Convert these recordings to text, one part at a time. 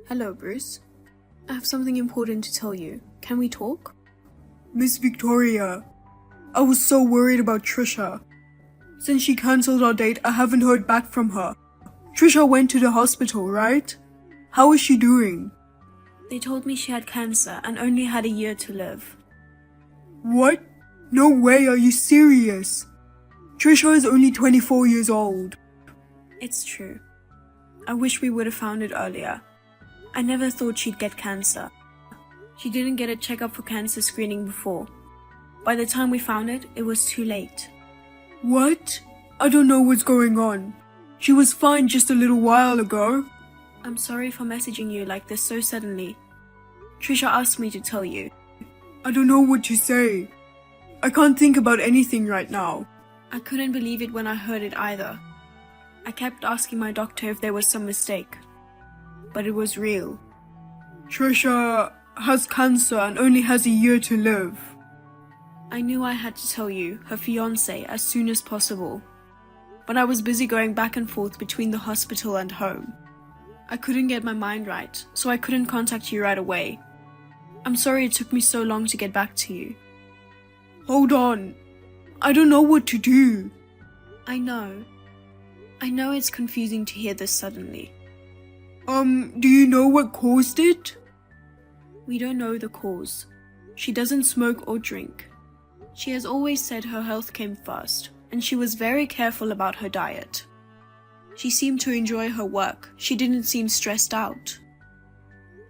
Hello, Bruce. I have something important to tell you. Can we talk? Miss Victoria, I was so worried about Trisha. Since she cancelled our date, I haven't heard back from her. Trisha went to the hospital, right? How is she doing? They told me she had cancer and only had a year to live. What? No way, are you serious? Trisha is only 24 years old. It's true. I wish we would have found it earlier. I never thought she'd get cancer. She didn't get a checkup for cancer screening before. By the time we found it, it was too late. What? I don't know what's going on. She was fine just a little while ago. I'm sorry for messaging you like this so suddenly. Trisha asked me to tell you. I don't know what to say. I can't think about anything right now. I couldn't believe it when I heard it either. I kept asking my doctor if there was some mistake. But it was real. Trisha has cancer and only has a year to live. I knew I had to tell you, her fiancé, as soon as possible. But I was busy going back and forth between the hospital and home. I couldn't get my mind right, so I couldn't contact you right away. I'm sorry it took me so long to get back to you. Hold on. I don't know what to do. I know it's confusing to hear this suddenly. Do you know what caused it? We don't know the cause. She doesn't smoke or drink. She has always said her health came first, and she was very careful about her diet. She seemed to enjoy her work. She didn't seem stressed out.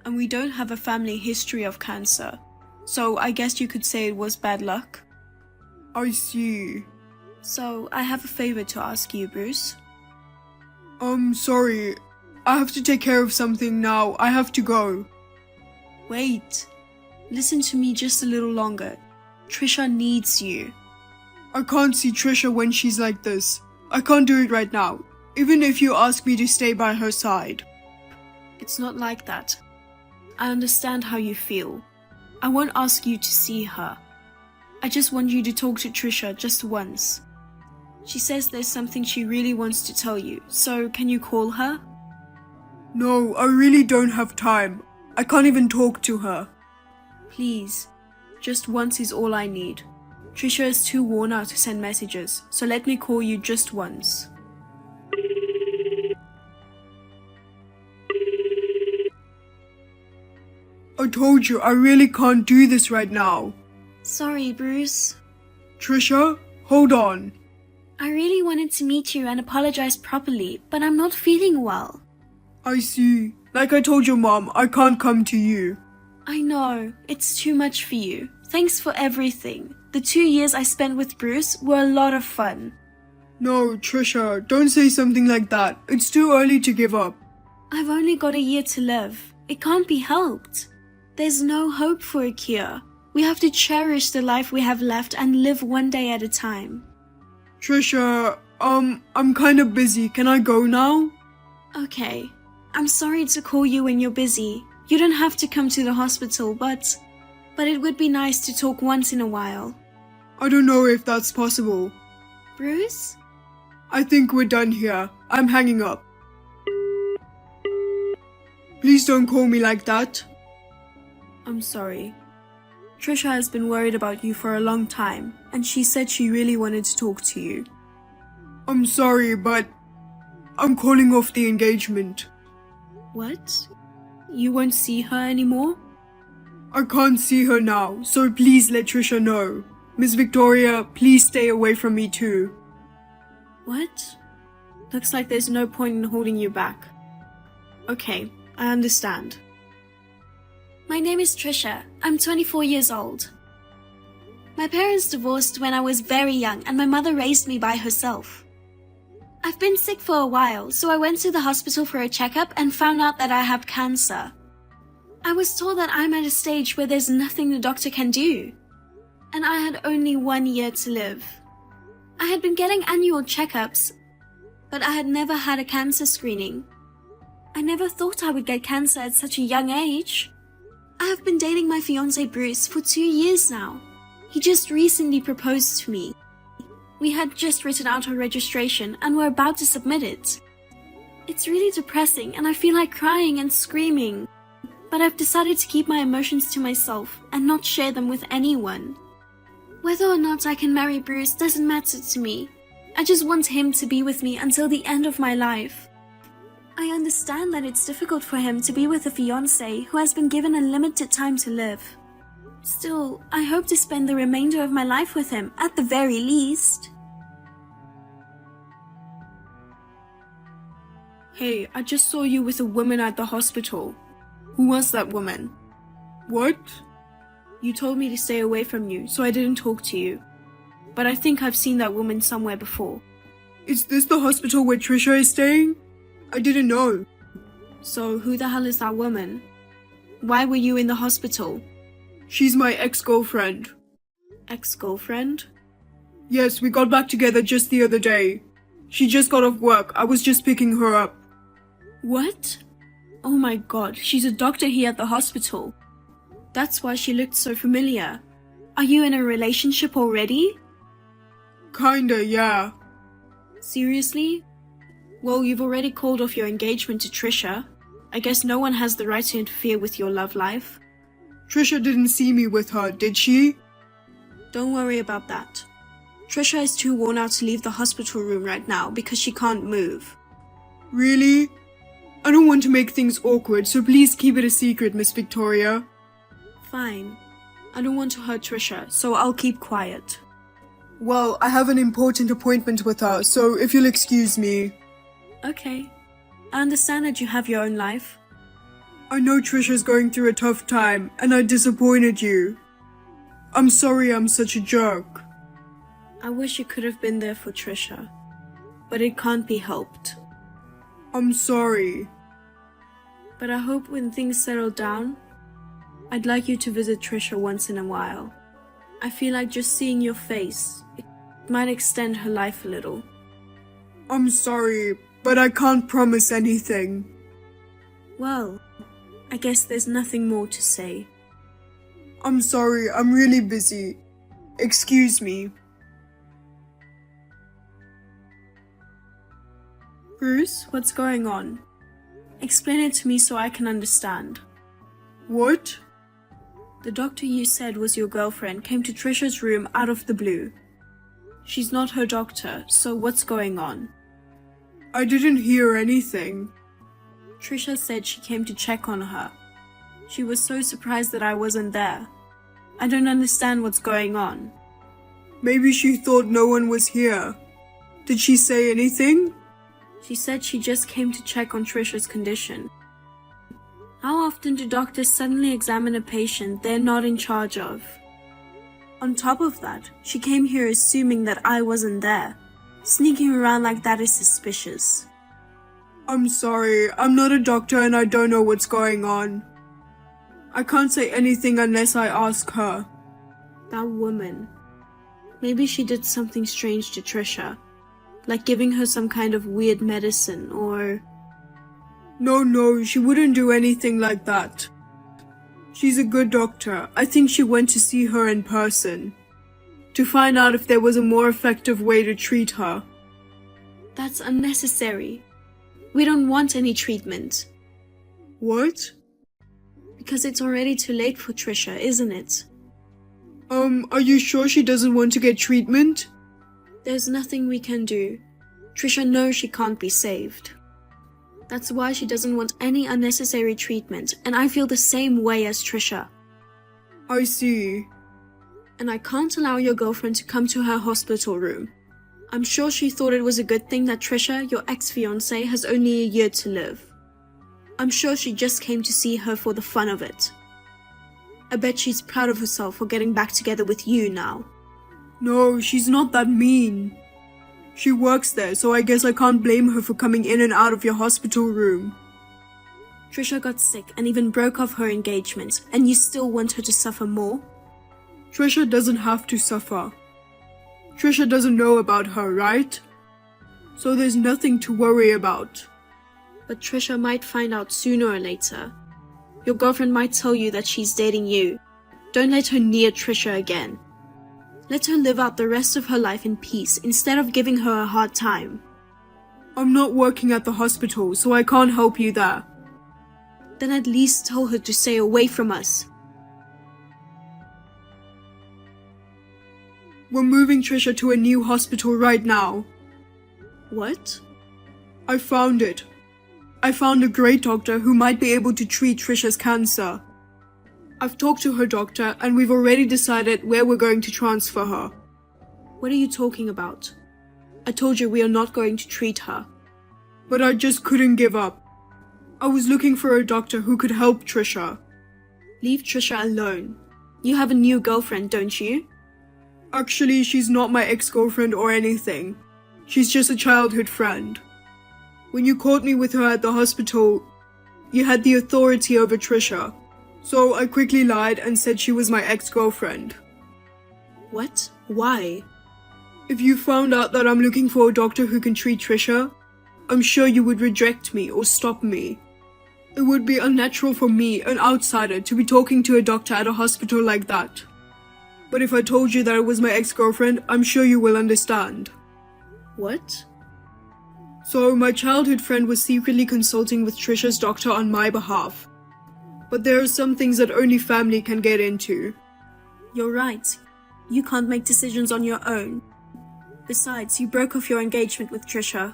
And we don't have a family history of cancer, so I guess you could say it was bad luck. I see. So, I have a favor to ask you, Bruce. Sorry. I have to take care of something now. I have to go. Wait. Listen to me just a little longer. Trisha needs you. I can't see Trisha when she's like this. I can't do it right now, even if you ask me to stay by her side. It's not like that. I understand how you feel. I won't ask you to see her. I just want you to talk to Trisha just once. She says there's something she really wants to tell you, so can you call her? No, I really don't have time. I can't even talk to her. Please. Just once is all I need. Trisha is too worn out to send messages, so let me call you just once. I told you, I really can't do this right now. Sorry, Bruce. Trisha, hold on. I really wanted to meet you and apologize properly, but I'm not feeling well. I see. Like I told your mom, I can't come to you. I know, it's too much for you. Thanks for everything. The 2 years I spent with Bruce were a lot of fun. No, Trisha, don't say something like that. It's too early to give up. I've only got a year to live. It can't be helped. There's no hope for a cure. We have to cherish the life we have left and live one day at a time. Trisha, I'm kind of busy. Can I go now? Okay. I'm sorry to call you when you're busy. You don't have to come to the hospital, but it would be nice to talk once in a while. I don't know if that's possible. Bruce? I think we're done here. I'm hanging up. Please don't call me like that. I'm sorry. Trisha has been worried about you for a long time, and she said she really wanted to talk to you. I'm sorry, but I'm calling off the engagement. What? You won't see her anymore? I can't see her now, so please let Trisha know. Miss Victoria, please stay away from me too. What? Looks like there's no point in holding you back. Okay, I understand. My name is Trisha. I'm 24 years old. My parents divorced when I was very young and my mother raised me by herself. I've been sick for a while, so I went to the hospital for a checkup and found out that I have cancer. I was told that I'm at a stage where there's nothing the doctor can do. And I had only 1 year to live. I had been getting annual checkups, but I had never had a cancer screening. I never thought I would get cancer at such a young age. I have been dating my fiancé Bruce for 2 years now. He just recently proposed to me. We had just written out our registration and were about to submit it. It's really depressing and I feel like crying and screaming. But I've decided to keep my emotions to myself and not share them with anyone. Whether or not I can marry Bruce doesn't matter to me. I just want him to be with me until the end of my life. I understand that it's difficult for him to be with a fiancé who has been given a limited time to live. Still, I hope to spend the remainder of my life with him, at the very least. Hey, I just saw you with a woman at the hospital. Who was that woman? What? You told me to stay away from you, so I didn't talk to you. But I think I've seen that woman somewhere before. Is this the hospital where Trisha is staying? I didn't know. So who the hell is that woman? Why were you in the hospital? She's my ex-girlfriend. Ex-girlfriend? Yes, we got back together just the other day. She just got off work. I was just picking her up. What? Oh my god, she's a doctor here at the hospital. That's why she looked so familiar. Are you in a relationship already? Kinda, yeah. Seriously? Well, you've already called off your engagement to Trisha. I guess no one has the right to interfere with your love life. Trisha didn't see me with her, did she? Don't worry about that. Trisha is too worn out to leave the hospital room right now because she can't move. Really? I don't want to make things awkward, so please keep it a secret, Miss Victoria. Fine. I don't want to hurt Trisha, so I'll keep quiet. Well, I have an important appointment with her, so if you'll excuse me. Okay. I understand that you have your own life. I know Trisha's going through a tough time, and I disappointed you. I'm sorry I'm such a jerk. I wish you could have been there for Trisha, but it can't be helped. I'm sorry. But I hope when things settle down, I'd like you to visit Trisha once in a while. I feel like just seeing your face, it might extend her life a little. I'm sorry, but I can't promise anything. Well, I guess there's nothing more to say. I'm sorry, I'm really busy. Excuse me. Bruce, what's going on? Explain it to me so I can understand. What? The doctor you said was your girlfriend came to Trisha's room out of the blue. She's not her doctor, so what's going on? I didn't hear anything. Trisha said she came to check on her. She was so surprised that I wasn't there. I don't understand what's going on. Maybe she thought no one was here. Did she say anything? She said she just came to check on Trisha's condition. How often do doctors suddenly examine a patient they're not in charge of? On top of that, she came here assuming that I wasn't there. Sneaking around like that is suspicious. I'm sorry, I'm not a doctor and I don't know what's going on. I can't say anything unless I ask her. That woman. Maybe she did something strange to Trisha. Like giving her some kind of weird medicine or... No, she wouldn't do anything like that. She's a good doctor. I think she went to see her in person. To find out if there was a more effective way to treat her. That's unnecessary. We don't want any treatment. What? Because it's already too late for Trisha, isn't it? Are you sure she doesn't want to get treatment? There's nothing we can do. Trisha knows she can't be saved. That's why she doesn't want any unnecessary treatment, and I feel the same way as Trisha. I see. And I can't allow your girlfriend to come to her hospital room. I'm sure she thought it was a good thing that Trisha, your ex-fiancé, has only a year to live. I'm sure she just came to see her for the fun of it. I bet she's proud of herself for getting back together with you now. No, she's not that mean. She works there, so I guess I can't blame her for coming in and out of your hospital room. Trisha got sick and even broke off her engagement, and you still want her to suffer more? Trisha doesn't have to suffer. Trisha doesn't know about her, right? So there's nothing to worry about. But Trisha might find out sooner or later. Your girlfriend might tell you that she's dating you. Don't let her near Trisha again. Let her live out the rest of her life in peace instead of giving her a hard time. I'm not working at the hospital, so I can't help you there. Then at least tell her to stay away from us. We're moving Trisha to a new hospital right now. What? I found it. I found a great doctor who might be able to treat Trisha's cancer. I've talked to her doctor and we've already decided where we're going to transfer her. What are you talking about? I told you we are not going to treat her. But I just couldn't give up. I was looking for a doctor who could help Trisha. Leave Trisha alone. You have a new girlfriend, don't you? Actually, she's not my ex-girlfriend or anything. She's just a childhood friend. When you caught me with her at the hospital, you had the authority over Trisha. So I quickly lied and said she was my ex-girlfriend. What? Why? If you found out that I'm looking for a doctor who can treat Trisha, I'm sure you would reject me or stop me. It would be unnatural for me, an outsider, to be talking to a doctor at a hospital like that. But if I told you that it was my ex-girlfriend, I'm sure you will understand. What? So my childhood friend was secretly consulting with Trisha's doctor on my behalf. But there are some things that only family can get into. You're right. You can't make decisions on your own. Besides, you broke off your engagement with Trisha.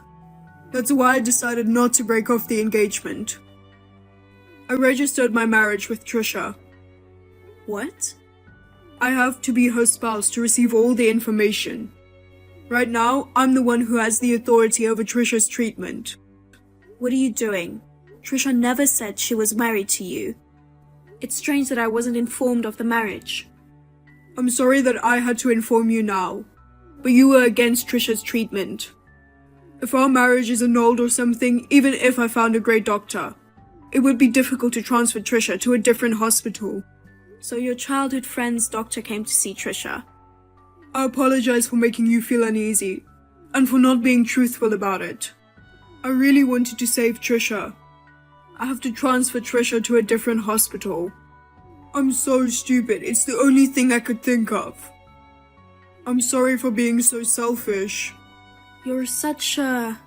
That's why I decided not to break off the engagement. I registered my marriage with Trisha. What? I have to be her spouse to receive all the information. Right now, I'm the one who has the authority over Trisha's treatment. What are you doing? Trisha never said she was married to you. It's strange that I wasn't informed of the marriage. I'm sorry that I had to inform you now, but you were against Trisha's treatment. If our marriage is annulled or something, even if I found a great doctor, it would be difficult to transfer Trisha to a different hospital. So your childhood friend's doctor came to see Trisha. I apologize for making you feel uneasy, and for not being truthful about it. I really wanted to save Trisha. I have to transfer Trisha to a different hospital. I'm so stupid, it's the only thing I could think of. I'm sorry for being so selfish. You're such a...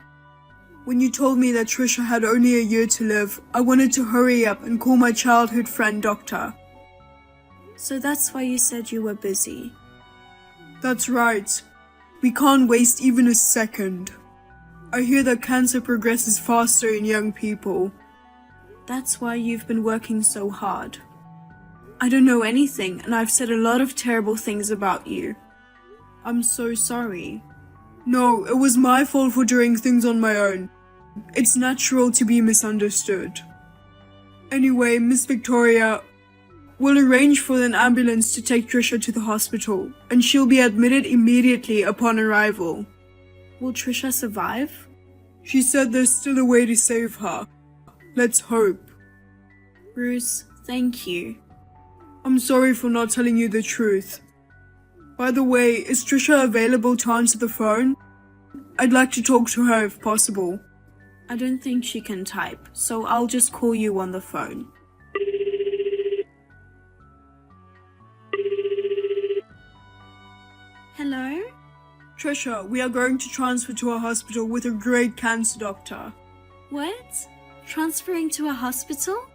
When you told me that Trisha had only a year to live, I wanted to hurry up and call my childhood friend doctor. So that's why you said you were busy. That's right. We can't waste even a second. I hear that cancer progresses faster in young people. That's why you've been working so hard. I don't know anything, and I've said a lot of terrible things about you. I'm so sorry. No, it was my fault for doing things on my own. It's natural to be misunderstood. Anyway, Miss Victoria, we'll arrange for an ambulance to take Trisha to the hospital, and she'll be admitted immediately upon arrival. Will Trisha survive? She said there's still a way to save her. Let's hope. Bruce, thank you. I'm sorry for not telling you the truth. By the way, is Trisha available to answer the phone? I'd like to talk to her if possible. I don't think she can type, so I'll just call you on the phone. Hello? Trisha, we are going to transfer to a hospital with a great cancer doctor. What? Transferring to a hospital?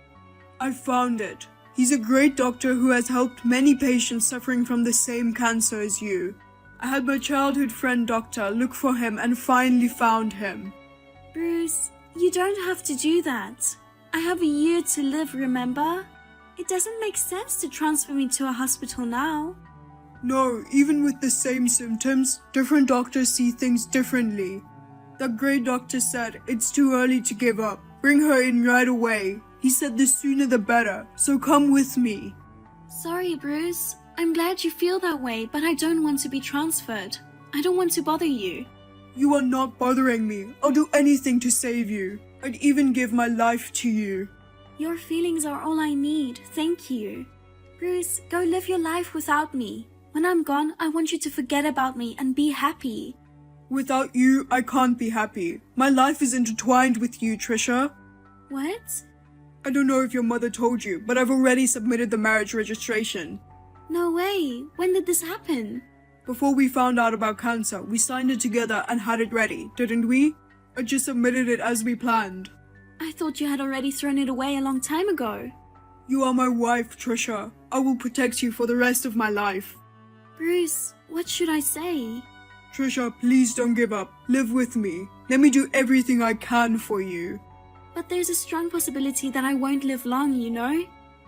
I found it. He's a great doctor who has helped many patients suffering from the same cancer as you. I had my childhood friend doctor look for him and finally found him. Bruce, you don't have to do that. I have a year to live, remember? It doesn't make sense to transfer me to a hospital now. No, even with the same symptoms, different doctors see things differently. The great doctor said it's too early to give up. Bring her in right away. He said the sooner the better, so come with me. Sorry, Bruce. I'm glad you feel that way, but I don't want to be transferred. I don't want to bother you. You are not bothering me. I'll do anything to save you. I'd even give my life to you. Your feelings are all I need. Thank you. Bruce, go live your life without me. When I'm gone, I want you to forget about me and be happy. Without you, I can't be happy. My life is intertwined with you, Trisha. What? I don't know if your mother told you, but I've already submitted the marriage registration. No way. When did this happen? Before we found out about cancer, we signed it together and had it ready, didn't we? I just submitted it as we planned. I thought you had already thrown it away a long time ago. You are my wife, Trisha. I will protect you for the rest of my life. Bruce, what should I say? Trisha, please don't give up. Live with me. Let me do everything I can for you. But there's a strong possibility that I won't live long, you know?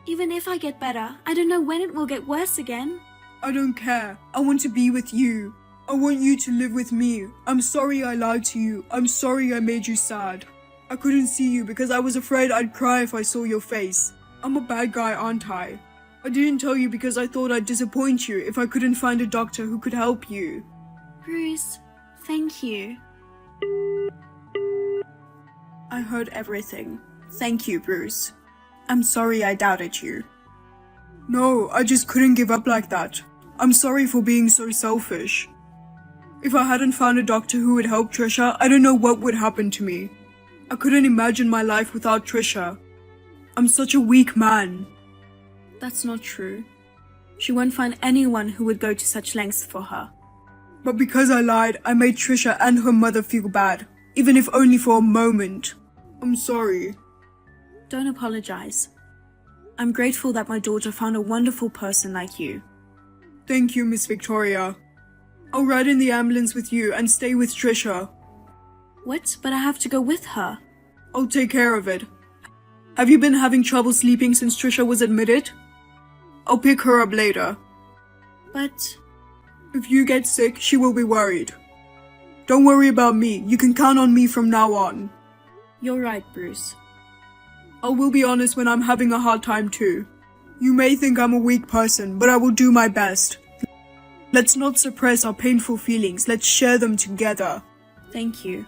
Even if I get better, I don't know when it will get worse again. I don't care. I want to be with you. I want you to live with me. I'm sorry I lied to you. I'm sorry I made you sad. I couldn't see you because I was afraid I'd cry if I saw your face. I'm a bad guy, aren't I? I didn't tell you because I thought I'd disappoint you if I couldn't find a doctor who could help you. Bruce, thank you. I heard everything. Thank you, Bruce. I'm sorry I doubted you. No, I just couldn't give up like that. I'm sorry for being so selfish. If I hadn't found a doctor who would help Trisha, I don't know what would happen to me. I couldn't imagine my life without Trisha. I'm such a weak man. That's not true. She won't find anyone who would go to such lengths for her. But because I lied, I made Trisha and her mother feel bad, even if only for a moment. I'm sorry. Don't apologize. I'm grateful that my daughter found a wonderful person like you. Thank you, Miss Victoria. I'll ride in the ambulance with you and stay with Trisha. What? But I have to go with her. I'll take care of it. Have you been having trouble sleeping since Trisha was admitted? I'll pick her up later. But... If you get sick, she will be worried. Don't worry about me. You can count on me from now on. You're right, Bruce. I will be honest when I'm having a hard time too. You may think I'm a weak person, but I will do my best. Let's not suppress our painful feelings. Let's share them together. Thank you.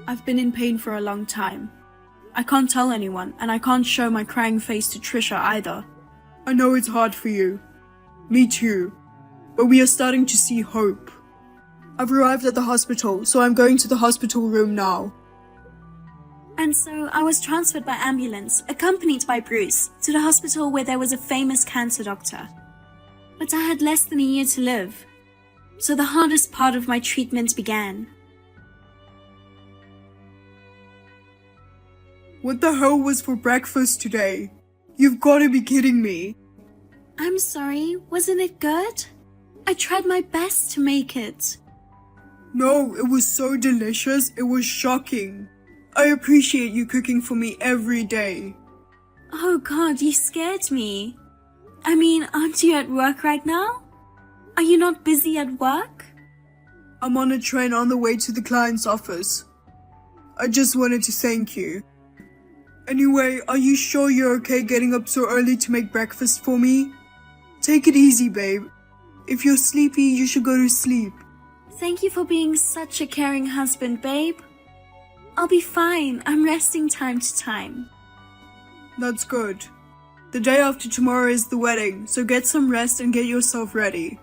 I've been in pain for a long time. I can't tell anyone, and I can't show my crying face to Trisha either. I know it's hard for you. Me too. But we are starting to see hope. I've arrived at the hospital, so I'm going to the hospital room now. And so I was transferred by ambulance, accompanied by Bruce, to the hospital where there was a famous cancer doctor. But I had less than a year to live. So the hardest part of my treatment began. What the hell was for breakfast today? You've got to be kidding me. I'm sorry, wasn't it good? I tried my best to make it. No, it was so delicious, it was shocking. I appreciate you cooking for me every day. Oh God, you scared me. I mean, aren't you at work right now? Are you not busy at work? I'm on a train on the way to the client's office. I just wanted to thank you. Anyway, are you sure you're okay getting up so early to make breakfast for me? Take it easy, babe. If you're sleepy, you should go to sleep. Thank you for being such a caring husband, babe. I'll be fine. I'm resting time to time. That's good. The day after tomorrow is the wedding, so get some rest and get yourself ready.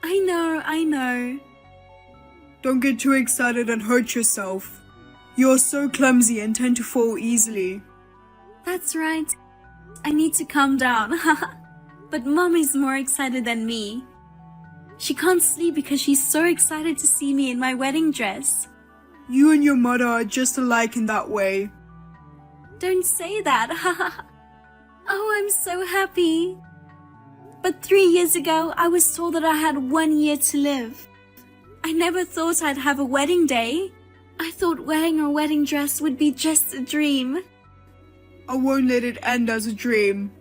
I know. Don't get too excited and hurt yourself. You're so clumsy and tend to fall easily. That's right. I need to calm down. But Mom is more excited than me. She can't sleep because she's so excited to see me in my wedding dress. You and your mother are just alike in that way. Don't say that. Oh, I'm so happy. But 3 years ago, I was told that I had 1 year to live. I never thought I'd have a wedding day. I thought wearing a wedding dress would be just a dream. I won't let it end as a dream.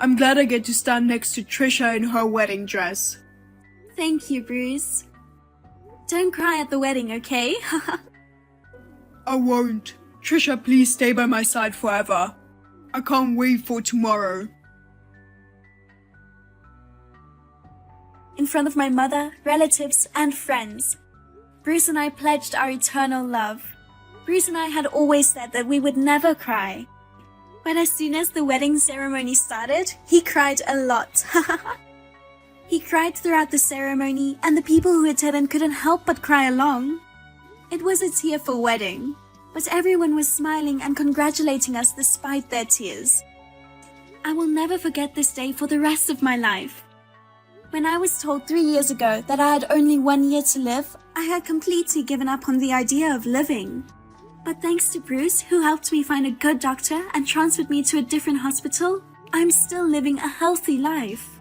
I'm glad I get to stand next to Trisha in her wedding dress. Thank you, Bruce. Don't cry at the wedding, okay? I won't. Trisha, please stay by my side forever. I can't wait for tomorrow. In front of my mother, relatives, and friends, Bruce and I pledged our eternal love. Bruce and I had always said that we would never cry. But as soon as the wedding ceremony started, he cried a lot. He cried throughout the ceremony, and the people who attended couldn't help but cry along. It was a tearful wedding, but everyone was smiling and congratulating us despite their tears. I will never forget this day for the rest of my life. When I was told 3 years ago that I had only 1 year to live, I had completely given up on the idea of living. But thanks to Bruce, who helped me find a good doctor and transferred me to a different hospital, I'm still living a healthy life.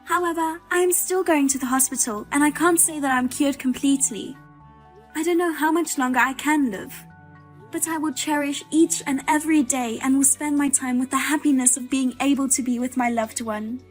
However, I am still going to the hospital and I can't say that I'm cured completely. I don't know how much longer I can live. But I will cherish each and every day and will spend my time with the happiness of being able to be with my loved one.